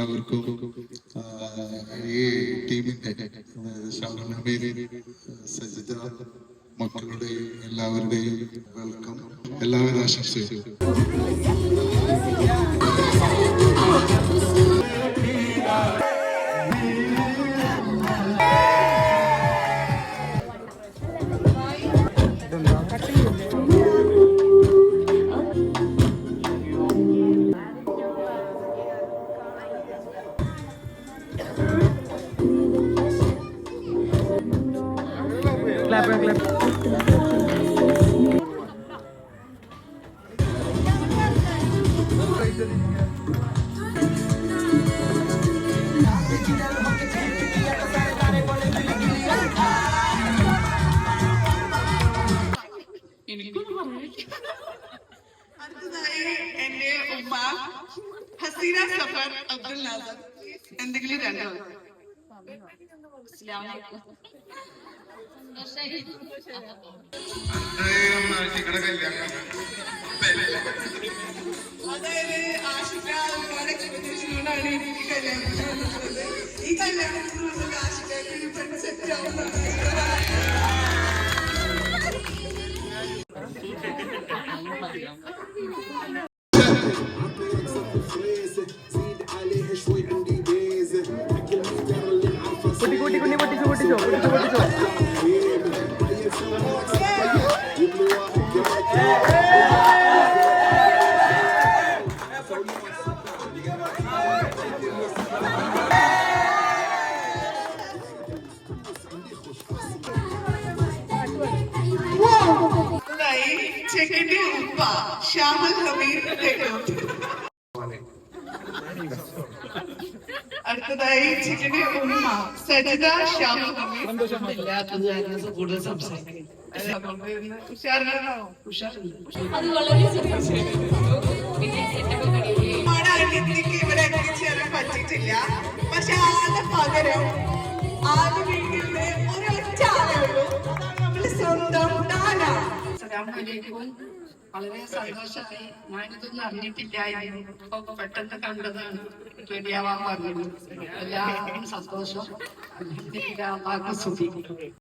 എല്ലാവർക്കും ഈ ടീമിന്റെ ഷാബുനബീൽ, സജിത മക്കളുടെയും എല്ലാവരുടെയും വെൽക്കം, എല്ലാവിധ ആശംസകളും. അടുത്തതായി എന്റെ ഉമ്മ ഹസീന സഫർ അബ്ദുൽ നാസർ എന്തെങ്കിലും രണ്ടോ. അതായത് ആഷിക ഒരുപാട് എക്സ്പെക്ടേഷനോടാണ് എനിക്ക് കല്യാണം നടന്നത്. ഈ കല്യാണത്തിന് ആഷികക്ക് ഒരു പെണ്ണ് സെറ്റ് ആവുന്നതാണ്. ചെക്കൻ്റെ ഉപ്പ ഷാമുൽ ഹമീദ്. അടുത്തതായി ചെക്കൻ്റെ ഉമ്മ സജിത ഷാമുൽ ഹമീദ്. കൂടുതൽ സംസാരിക്കും ഇവിടെ എത്തിച്ചേരാൻ പറ്റിയിട്ടില്ല. പക്ഷെ ആദ്യ പകരം ആദ്യ വീട്ടില് ഒരൊറ്റ ആളേ ഉള്ളൂ. നമ്മള് സ്വന്തം ഡാന. വളരെ സന്തോഷമായി. ഞാനിതൊന്നും അറിഞ്ഞിട്ടില്ലായിരുന്നു. ഇപ്പൊ പെട്ടെന്ന് കണ്ടതാണ്. റെഡിയാവാൻ പറഞ്ഞത് എല്ലാവരും സന്തോഷം.